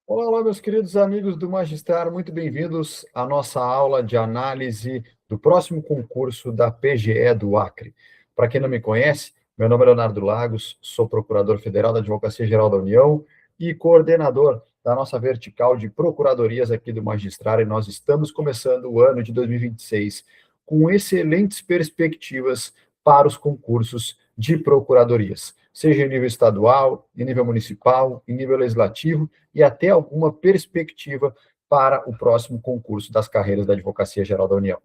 Olá, meus queridos amigos do Magistrar, muito bem-vindos à nossa aula de análise do próximo concurso da PGE do Acre. Para quem não me conhece, meu nome é Leonardo Lagos, sou Procurador Federal da Advocacia Geral da União e coordenador da nossa vertical de procuradorias aqui do Magistrar, e nós estamos começando o ano de 2026 com excelentes perspectivas para os concursos de procuradorias, seja em nível estadual, em nível municipal, em nível legislativo, e até alguma perspectiva para o próximo concurso das carreiras da Advocacia Geral da União.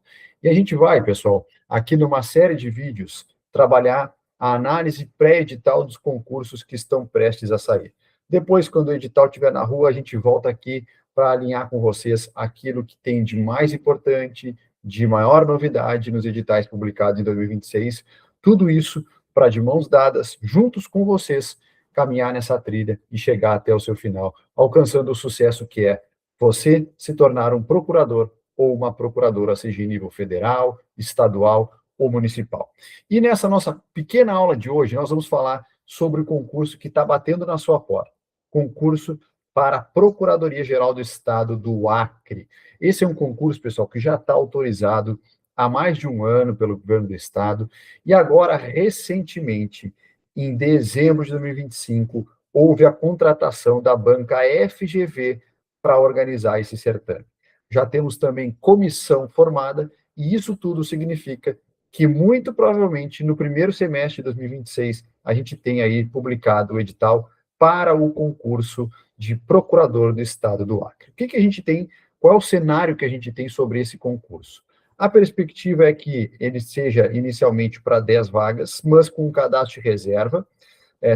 E a gente vai, pessoal, aqui numa série de vídeos, trabalhar a análise pré-edital dos concursos que estão prestes a sair. Depois, quando o edital estiver na rua, a gente volta aqui para alinhar com vocês aquilo que tem de mais importante, de maior novidade nos editais publicados em 2026. Tudo isso para, de mãos dadas, juntos com vocês, caminhar nessa trilha e chegar até o seu final, alcançando o sucesso que é você se tornar um procurador ou uma procuradora, seja em nível federal, estadual ou municipal. E nessa nossa pequena aula de hoje, nós vamos falar sobre o concurso que está batendo na sua porta, concurso para a Procuradoria-Geral do Estado do Acre. Esse é um concurso, pessoal, que já está autorizado há mais de um ano pelo governo do Estado, e agora, recentemente, em dezembro de 2025, houve a contratação da banca FGV para organizar esse certame. Já temos também comissão formada, e isso tudo significa que, muito provavelmente, no primeiro semestre de 2026, a gente tem aí publicado o edital para o concurso de procurador do Estado do Acre. O que a gente tem, qual é o cenário que a gente tem sobre esse concurso? A perspectiva é que ele seja inicialmente para 10 vagas, mas com um cadastro de reserva.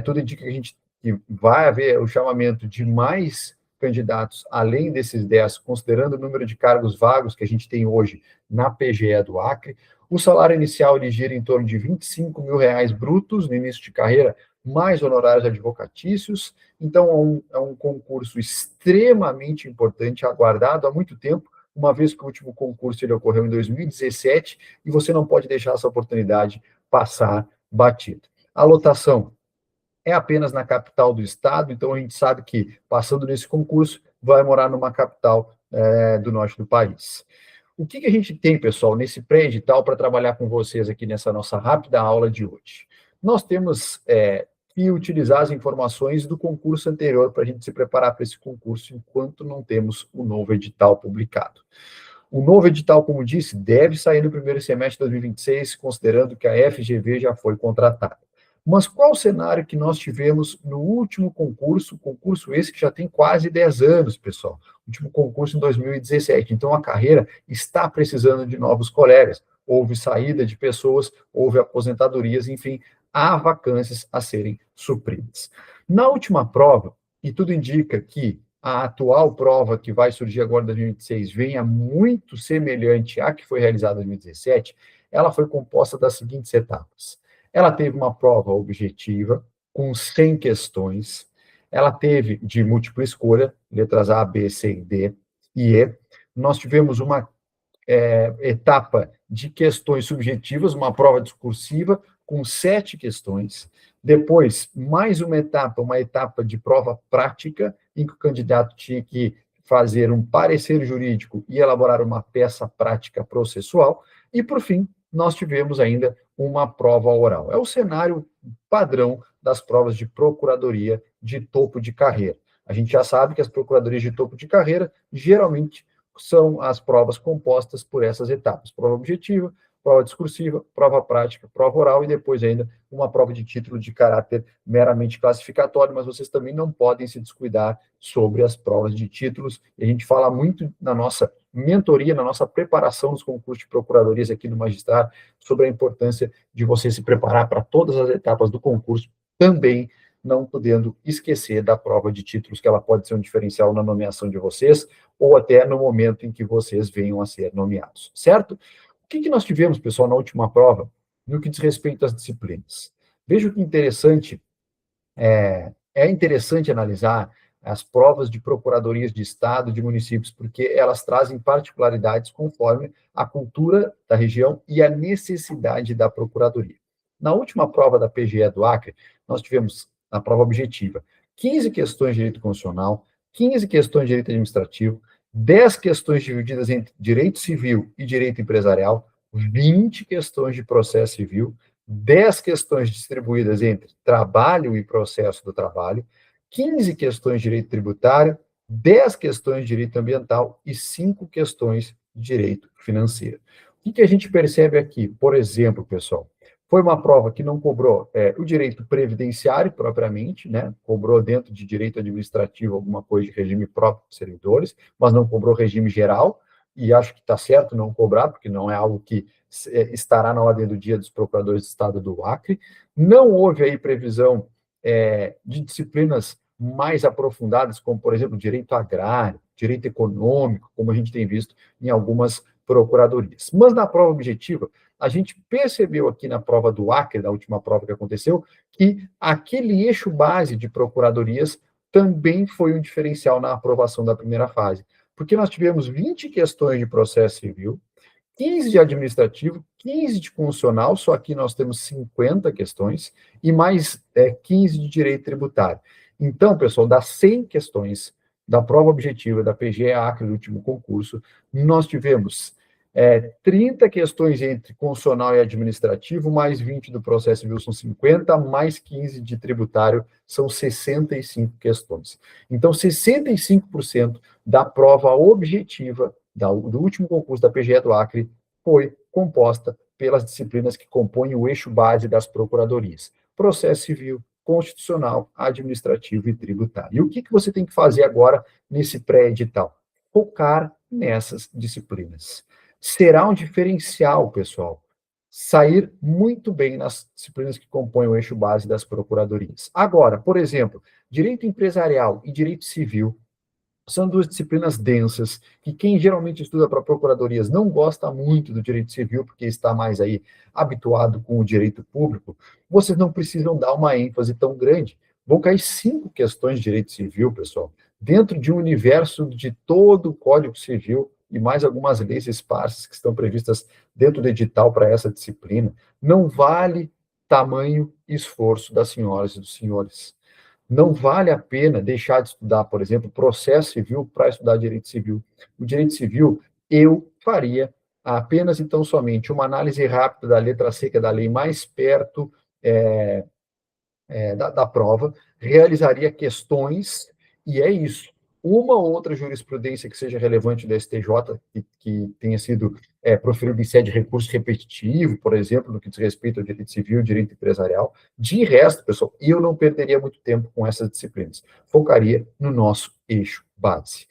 Tudo indica que a gente que vai haver o chamamento de mais candidatos, além desses 10, considerando o número de cargos vagos que a gente tem hoje na PGE do Acre. O salário inicial ele gira em torno de R$ 25.000 brutos no início de carreira, mais honorários advocatícios. Então, é um concurso extremamente importante, aguardado há muito tempo, uma vez que o último concurso ele ocorreu em 2017, e você não pode deixar essa oportunidade passar batido. A lotação é apenas na capital do estado, então a gente sabe que, passando nesse concurso, vai morar numa capital do norte do país. O que a gente tem, pessoal, nesse pré-edital para trabalhar com vocês aqui nessa nossa rápida aula de hoje? Nós temos que utilizar as informações do concurso anterior para a gente se preparar para esse concurso, enquanto não temos o novo edital publicado. O novo edital, como disse, deve sair no primeiro semestre de 2026, considerando que a FGV já foi contratada. Mas qual o cenário que nós tivemos no último concurso esse que já tem quase 10 anos, pessoal? Último concurso em 2017. Então, a carreira está precisando de novos colegas. Houve saída de pessoas, houve aposentadorias, enfim, há vacâncias a serem supridas. Na última prova, e tudo indica que a atual prova que vai surgir agora em 2026 venha muito semelhante à que foi realizada em 2017, ela foi composta das seguintes etapas. Ela teve uma prova objetiva, com 100 questões. Ela teve de múltipla escolha, letras A, B, C, D e E. Nós tivemos uma etapa de questões subjetivas, uma prova discursiva, com 7 questões. Depois, mais uma etapa de prova prática, em que o candidato tinha que fazer um parecer jurídico e elaborar uma peça prática processual. E, por fim, nós tivemos ainda uma prova oral. É o cenário padrão das provas de procuradoria de topo de carreira. A gente já sabe que as procuradorias de topo de carreira, geralmente, são as provas compostas por essas etapas: prova objetiva, prova discursiva, prova prática, prova oral e depois ainda uma prova de título de caráter meramente classificatório, mas vocês também não podem se descuidar sobre as provas de títulos. E a gente fala muito na nossa mentoria, na nossa preparação dos concursos de procuradorias aqui no Magistrado, sobre a importância de você se preparar para todas as etapas do concurso, também não podendo esquecer da prova de títulos, que ela pode ser um diferencial na nomeação de vocês, ou até no momento em que vocês venham a ser nomeados, certo? O que nós tivemos, pessoal, na última prova, no que diz respeito às disciplinas? Veja que interessante, é interessante analisar as provas de procuradorias de Estado, de municípios, porque elas trazem particularidades conforme a cultura da região e a necessidade da procuradoria. Na última prova da PGE do Acre, nós tivemos, na prova objetiva, 15 questões de direito constitucional, 15 questões de direito administrativo, 10 questões divididas entre direito civil e direito empresarial, 20 questões de processo civil, 10 questões distribuídas entre trabalho e processo do trabalho, 15 questões de direito tributário, 10 questões de direito ambiental e 5 questões de direito financeiro. O que a gente percebe aqui? Por exemplo, pessoal, foi uma prova que não cobrou o direito previdenciário propriamente, né? Cobrou dentro de direito administrativo alguma coisa de regime próprio de servidores, mas não cobrou regime geral, e acho que está certo não cobrar, porque não é algo que estará na ordem do dia dos procuradores de Estado do Acre. Não houve aí previsão de disciplinas mais aprofundadas, como, por exemplo, direito agrário, direito econômico, como a gente tem visto em algumas procuradorias. Mas na prova objetiva, a gente percebeu aqui na prova do Acre, da última prova que aconteceu, que aquele eixo base de procuradorias também foi um diferencial na aprovação da primeira fase, porque nós tivemos 20 questões de processo civil, 15 de administrativo, 15 de constitucional, só aqui nós temos 50 questões, e mais 15 de direito tributário. Então, pessoal, das 100 questões da prova objetiva da PGE Acre no último concurso, nós tivemos 30 questões entre constitucional e administrativo, mais 20 do processo civil são 50, mais 15 de tributário são 65 questões. Então, 65% da prova objetiva do último concurso da PGE do Acre foi composta pelas disciplinas que compõem o eixo base das procuradorias: processo civil, constitucional, administrativo e tributário. E o que você tem que fazer agora nesse pré-edital? Focar nessas disciplinas. Será um diferencial, pessoal, sair muito bem nas disciplinas que compõem o eixo base das procuradorias. Agora, por exemplo, direito empresarial e direito civil são duas disciplinas densas, que quem geralmente estuda para procuradorias não gosta muito do direito civil, porque está mais aí habituado com o direito público. Vocês não precisam dar uma ênfase tão grande. Vão cair 5 questões de direito civil, pessoal, dentro de um universo de todo o Código Civil e mais algumas leis esparsas que estão previstas dentro do edital para essa disciplina. Não vale tamanho e esforço das senhoras e dos senhores. Não vale a pena deixar de estudar, por exemplo, processo civil para estudar direito civil. O direito civil, eu faria apenas, então, somente uma análise rápida da letra seca da lei mais perto da prova, realizaria questões, e é isso. Uma ou outra jurisprudência que seja relevante do STJ, que tenha sido proferida em sede de recurso repetitivo, por exemplo, no que diz respeito ao direito civil e direito empresarial. De resto, pessoal, eu não perderia muito tempo com essas disciplinas. Focaria no nosso eixo base.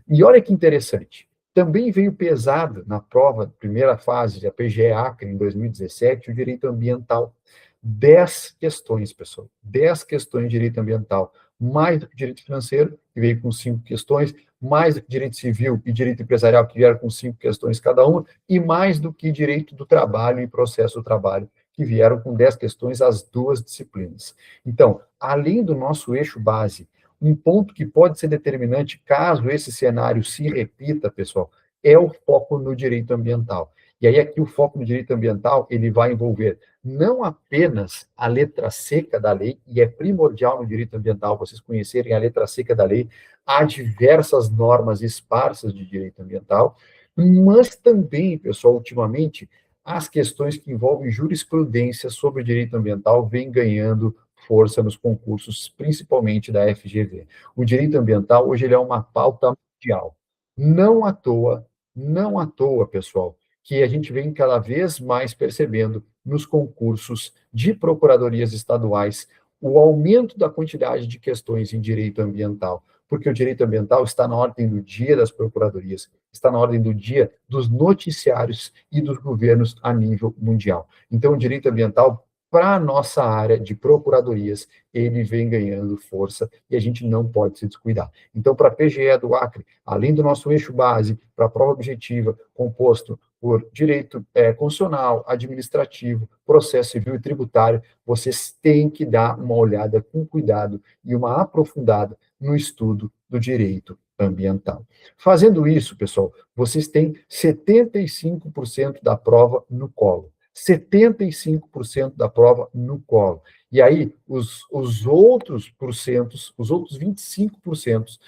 E olha que interessante, também veio pesado na prova, primeira fase da PGE Acre, em 2017, o direito ambiental. 10 questões, pessoal. 10 questões de direito ambiental, mais do que direito financeiro, que veio com 5 questões, mais do que direito civil e direito empresarial, que vieram com 5 questões cada uma, e mais do que direito do trabalho e processo do trabalho, que vieram com 10 questões as duas disciplinas. Então, além do nosso eixo base, um ponto que pode ser determinante caso esse cenário se repita, pessoal, é o foco no direito ambiental. E aí aqui o foco no direito ambiental, ele vai envolver não apenas a letra seca da lei, e é primordial no direito ambiental vocês conhecerem a letra seca da lei, há diversas normas esparsas de direito ambiental, mas também, pessoal, ultimamente, as questões que envolvem jurisprudência sobre o direito ambiental vêm ganhando força nos concursos, principalmente da FGV. O direito ambiental, hoje, ele é uma pauta mundial. Não à toa, não à toa, pessoal, que a gente vem cada vez mais percebendo nos concursos de procuradorias estaduais o aumento da quantidade de questões em direito ambiental, porque o direito ambiental está na ordem do dia das procuradorias, está na ordem do dia dos noticiários e dos governos a nível mundial. Então, o direito ambiental, para a nossa área de procuradorias, ele vem ganhando força e a gente não pode se descuidar. Então, para a PGE do Acre, além do nosso eixo base, para a prova objetiva, composto por direito constitucional, administrativo, processo civil e tributário, vocês têm que dar uma olhada com cuidado e uma aprofundada no estudo do direito ambiental. Fazendo isso, pessoal, vocês têm 75% da prova no colo. 75% da prova no colo. E aí, os outros 25%,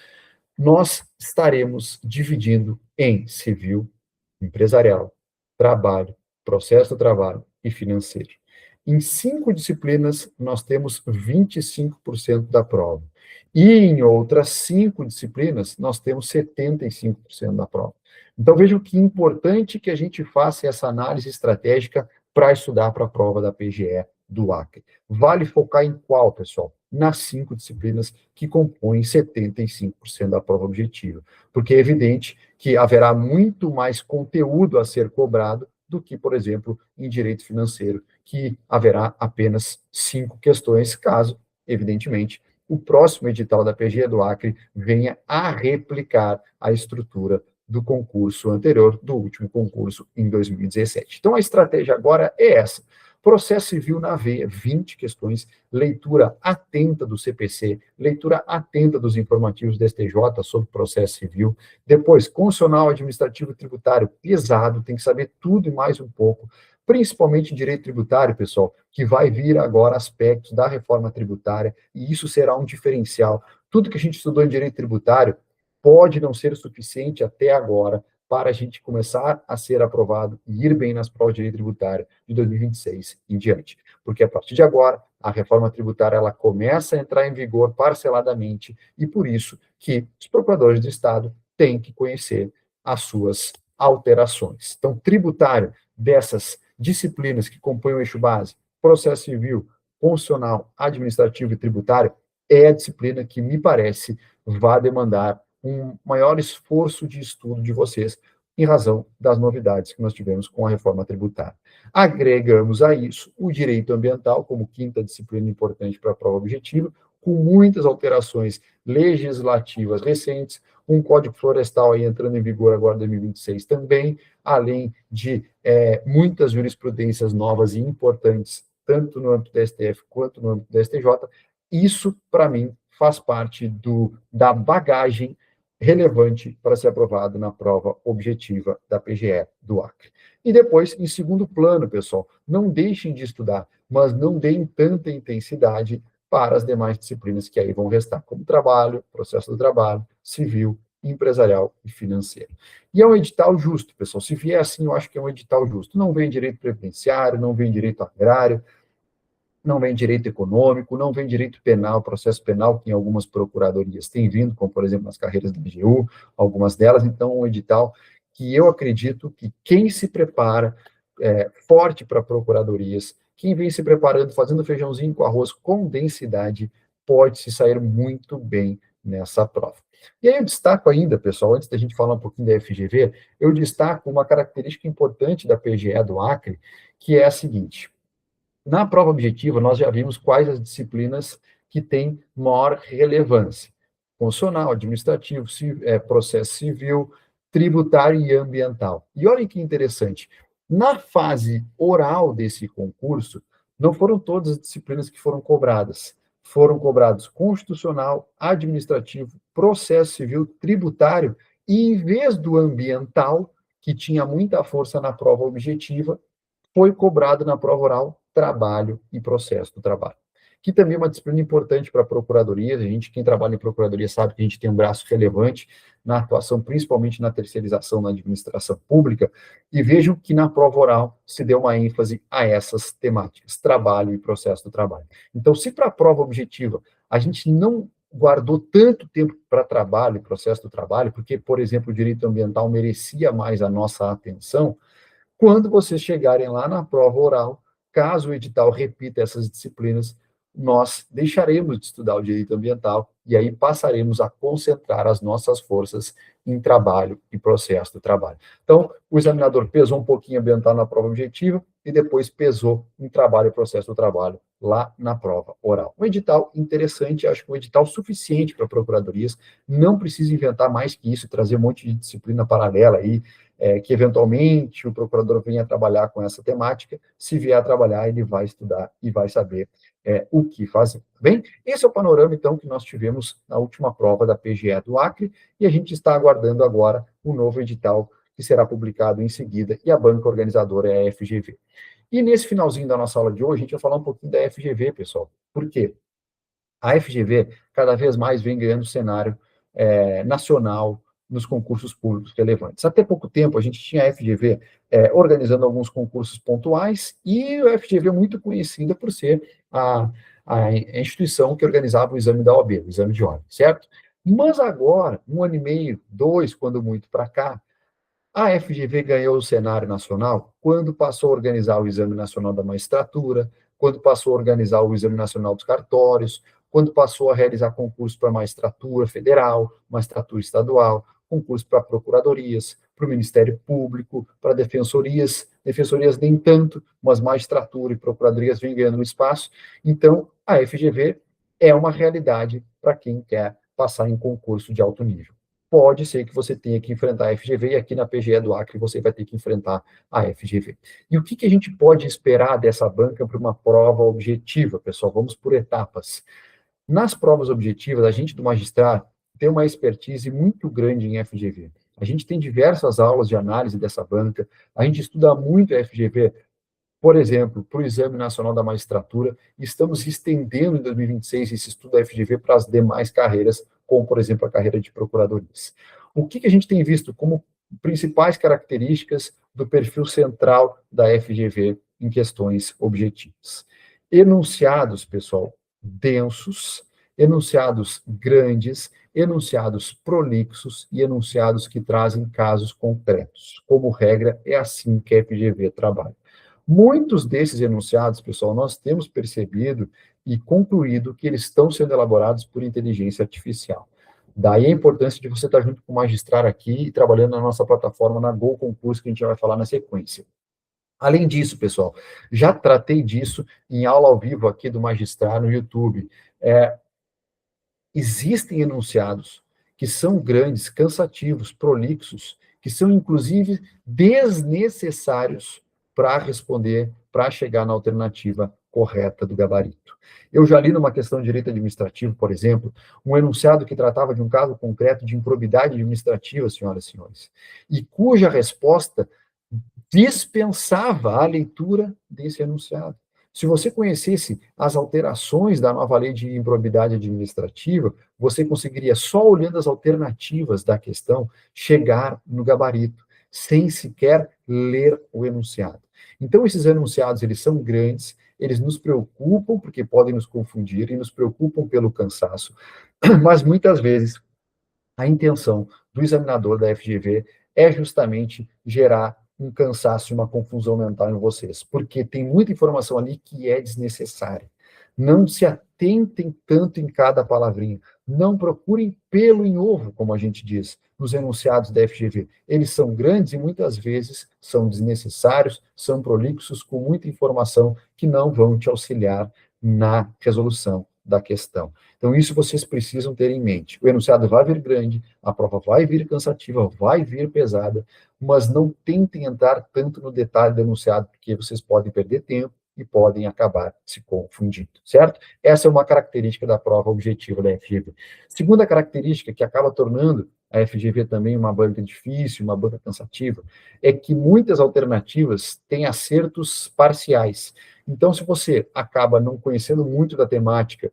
nós estaremos dividindo em civil, empresarial, trabalho, processo do trabalho e financeiro. Em 5 disciplinas, nós temos 25% da prova. E em outras 5 disciplinas, nós temos 75% da prova. Então, vejam que importante que a gente faça essa análise estratégica para estudar para a prova da PGE do Acre. Vale focar em qual, pessoal? Nas 5 disciplinas que compõem 75% da prova objetiva, porque é evidente que haverá muito mais conteúdo a ser cobrado do que, por exemplo, em direito financeiro, que haverá apenas 5 questões, caso, evidentemente, o próximo edital da PGE do Acre venha a replicar a estrutura do concurso anterior, do último concurso em 2017. Então, a estratégia agora é essa. Processo civil na veia, 20 questões, leitura atenta do CPC, leitura atenta dos informativos do STJ sobre processo civil, depois, constitucional, administrativo e tributário, pesado, tem que saber tudo e mais um pouco, principalmente em direito tributário, pessoal, que vai vir agora aspectos da reforma tributária, e isso será um diferencial. Tudo que a gente estudou em direito tributário pode não ser o suficiente até agora para a gente começar a ser aprovado e ir bem nas provas de direito tributário de 2026 em diante. Porque a partir de agora, a reforma tributária ela começa a entrar em vigor parceladamente e por isso que os procuradores do Estado têm que conhecer as suas alterações. Então, tributário dessas disciplinas que compõem o eixo base, processo civil, constitucional, administrativo e tributário, é a disciplina que me parece vai demandar um maior esforço de estudo de vocês, em razão das novidades que nós tivemos com a reforma tributária. Agregamos a isso o direito ambiental, como quinta disciplina importante para a prova objetiva, com muitas alterações legislativas recentes, um Código Florestal aí entrando em vigor agora em 2026 também, além de muitas jurisprudências novas e importantes, tanto no âmbito da STF quanto no âmbito da STJ. Isso, para mim, faz parte da bagagem relevante para ser aprovado na prova objetiva da PGE do Acre. E depois, em segundo plano, pessoal, não deixem de estudar, mas não deem tanta intensidade para as demais disciplinas que aí vão restar, como trabalho, processo do trabalho, civil, empresarial e financeiro. E é um edital justo, pessoal. Se vier assim, eu acho que é um edital justo. Não vem direito previdenciário, não vem direito agrário, não vem direito econômico, não vem direito penal, processo penal, que em algumas procuradorias tem vindo, como, por exemplo, nas carreiras da AGU, algumas delas. Então, um edital que eu acredito que quem se prepara forte para procuradorias, quem vem se preparando, fazendo feijãozinho com arroz com densidade, pode se sair muito bem nessa prova. E aí eu destaco ainda, pessoal, antes da gente falar um pouquinho da FGV, eu destaco uma característica importante da PGE do Acre, que é a seguinte: na prova objetiva, nós já vimos quais as disciplinas que têm maior relevância: constitucional, administrativo, processo civil, tributário e ambiental. E olhem que interessante, na fase oral desse concurso, não foram todas as disciplinas que foram cobradas. Foram cobrados constitucional, administrativo, processo civil, tributário, e em vez do ambiental, que tinha muita força na prova objetiva, foi cobrado na prova oral trabalho e processo do trabalho, que também é uma disciplina importante para a procuradoria. A gente, quem trabalha em procuradoria, sabe que a gente tem um braço relevante na atuação, principalmente na terceirização na administração pública, e vejam que na prova oral se deu uma ênfase a essas temáticas, trabalho e processo do trabalho. Então, se para a prova objetiva a gente não guardou tanto tempo para trabalho e processo do trabalho, porque, por exemplo, o direito ambiental merecia mais a nossa atenção, quando vocês chegarem lá na prova oral, caso o edital repita essas disciplinas, nós deixaremos de estudar o direito ambiental e aí passaremos a concentrar as nossas forças em trabalho e processo do trabalho. Então, o examinador pesou um pouquinho ambiental na prova objetiva e depois pesou em trabalho e processo do trabalho lá na prova oral. Um edital interessante, acho que um edital suficiente para procuradorias, não precisa inventar mais que isso, trazer um monte de disciplina paralela aí, que eventualmente o procurador venha trabalhar com essa temática. Se vier a trabalhar, ele vai estudar e vai saber o que fazer. Bem, esse é o panorama, então, que nós tivemos na última prova da PGE do Acre, e a gente está aguardando agora o novo edital, que será publicado em seguida, e a banca organizadora é a FGV. E nesse finalzinho da nossa aula de hoje, a gente vai falar um pouquinho da FGV, pessoal. Por quê? A FGV cada vez mais vem ganhando cenário nacional nos concursos públicos relevantes. Até pouco tempo, a gente tinha a FGV organizando alguns concursos pontuais, e a FGV é muito conhecida por ser a instituição que organizava o exame da OAB, o exame de ordem, certo? Mas agora, 1 ano e meio, 2, quando muito para cá, a FGV ganhou o cenário nacional quando passou a organizar o Exame Nacional da Magistratura, quando passou a organizar o Exame Nacional dos Cartórios, quando passou a realizar concurso para magistratura federal, magistratura estadual, concurso para procuradorias, para o Ministério Público, para defensorias nem tanto, mas magistratura e procuradorias vêm ganhando espaço. Então, a FGV é uma realidade para quem quer passar em concurso de alto nível. Pode ser que você tenha que enfrentar a FGV, e aqui na PGE do Acre você vai ter que enfrentar a FGV. E o que a gente pode esperar dessa banca para uma prova objetiva, pessoal? Vamos por etapas. Nas provas objetivas, a gente do magistrado tem uma expertise muito grande em FGV. A gente tem diversas aulas de análise dessa banca, a gente estuda muito a FGV, por exemplo, para o Exame Nacional da Magistratura, e estamos estendendo em 2026 esse estudo da FGV para as demais carreiras, como, por exemplo, a carreira de procuradorias. O que a gente tem visto como principais características do perfil central da FGV em questões objetivas? Enunciados, pessoal, densos, enunciados grandes, enunciados prolixos e enunciados que trazem casos concretos. Como regra, é assim que a FGV trabalha. Muitos desses enunciados, pessoal, nós temos percebido e concluído que eles estão sendo elaborados por inteligência artificial. Daí a importância de você estar junto com o magistrado aqui e trabalhando na nossa plataforma, na Go Concurso, que a gente vai falar na sequência. Além disso, pessoal, já tratei disso em aula ao vivo aqui do magistrado no YouTube. Existem enunciados que são grandes, cansativos, prolixos, que são, inclusive, desnecessários para responder, para chegar na alternativa correta do gabarito. Eu já li numa questão de direito administrativo, por exemplo, um enunciado que tratava de um caso concreto de improbidade administrativa, senhoras e senhores, e cuja resposta dispensava a leitura desse enunciado. Se você conhecesse as alterações da nova lei de improbidade administrativa, você conseguiria, só olhando as alternativas da questão, chegar no gabarito, sem sequer ler o enunciado. Então, esses enunciados, eles são grandes, eles nos preocupam, porque podem nos confundir, e nos preocupam pelo cansaço, mas muitas vezes a intenção do examinador da FGV é justamente gerar um cansaço e uma confusão mental em vocês, porque tem muita informação ali que é desnecessária. Não se atentem tanto em cada palavrinha. Não procurem pelo em ovo, como a gente diz, nos enunciados da FGV. Eles são grandes e muitas vezes são desnecessários, são prolixos, com muita informação que não vão te auxiliar na resolução da questão. Então, isso vocês precisam ter em mente. O enunciado vai vir grande, a prova vai vir cansativa, vai vir pesada, mas não tentem entrar tanto no detalhe do enunciado, porque vocês podem perder tempo e podem acabar se confundindo, certo? Essa é uma característica da prova objetiva da FGV. Segunda característica que acaba tornando a FGV também uma banca difícil, uma banca cansativa, é que muitas alternativas têm acertos parciais. Então, se você acaba não conhecendo muito da temática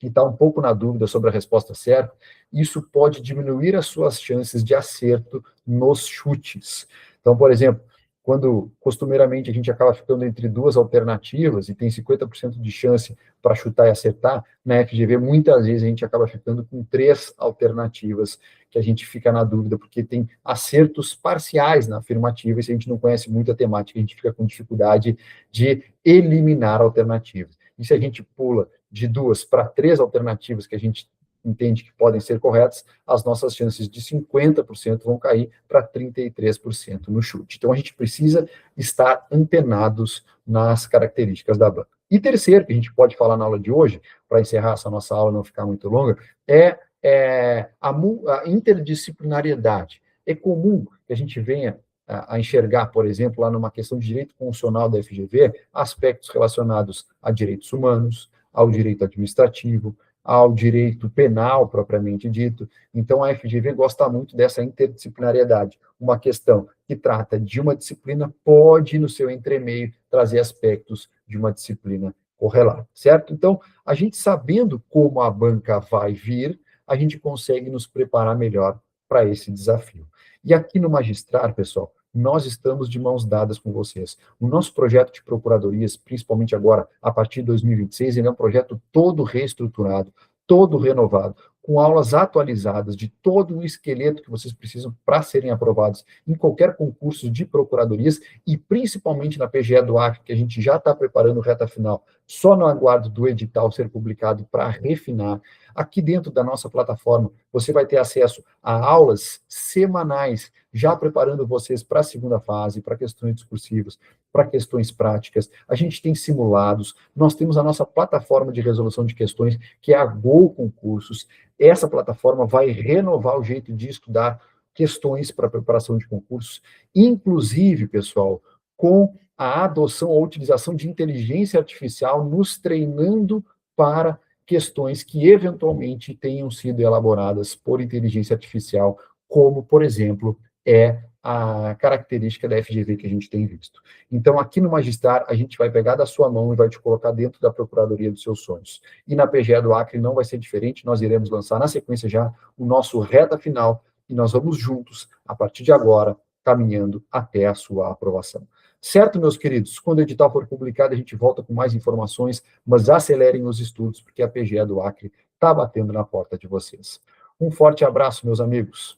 e está um pouco na dúvida sobre a resposta certa, isso pode diminuir as suas chances de acerto nos chutes. Então, por exemplo, quando costumeiramente a gente acaba ficando entre duas alternativas e tem 50% de chance para chutar e acertar, na FGV muitas vezes a gente acaba ficando com 3 alternativas que a gente fica na dúvida, porque tem acertos parciais na afirmativa, e se a gente não conhece muito a temática, a gente fica com dificuldade de eliminar alternativas. E se a gente pula de 2 para 3 alternativas que a gente entende que podem ser corretas, as nossas chances de 50% vão cair para 33% no chute. Então, a gente precisa estar antenados nas características da banca. E terceiro, que a gente pode falar na aula de hoje, para encerrar essa nossa aula não ficar muito longa, é a interdisciplinariedade. É comum que a gente venha a enxergar, por exemplo, lá numa questão de direito constitucional da FGV, aspectos relacionados a direitos humanos, ao direito administrativo, ao direito penal, propriamente dito. Então, a FGV gosta muito dessa interdisciplinariedade. Uma questão que trata de uma disciplina pode, no seu entremeio, trazer aspectos de uma disciplina correlata, certo? Então, a gente sabendo como a banca vai vir, a gente consegue nos preparar melhor para esse desafio. E aqui no Magistrar, pessoal, nós estamos de mãos dadas com vocês. O nosso projeto de procuradorias, principalmente agora, a partir de 2026, ele é um projeto todo reestruturado, todo renovado, com aulas atualizadas de todo o esqueleto que vocês precisam para serem aprovados em qualquer concurso de procuradorias e principalmente na PGE do Acre, que a gente já está preparando reta final, só no aguardo do edital ser publicado para refinar. Aqui dentro da nossa plataforma, você vai ter acesso a aulas semanais, já preparando vocês para a segunda fase, para questões discursivas, para questões práticas. A gente tem simulados, nós temos a nossa plataforma de resolução de questões, que é a Go Concursos. Essa plataforma vai renovar o jeito de estudar questões para preparação de concursos, inclusive, pessoal, com a adoção ou utilização de inteligência artificial nos treinando para questões que eventualmente tenham sido elaboradas por inteligência artificial, como, por exemplo, é a característica da FGV que a gente tem visto. Então, aqui no Magistrar, a gente vai pegar da sua mão e vai te colocar dentro da Procuradoria dos seus sonhos. E na PGE do Acre não vai ser diferente, nós iremos lançar na sequência já o nosso reta final, e nós vamos juntos, a partir de agora, caminhando até a sua aprovação. Certo, meus queridos? Quando o edital for publicado, a gente volta com mais informações, mas acelerem os estudos, porque a PGE do Acre está batendo na porta de vocês. Um forte abraço, meus amigos.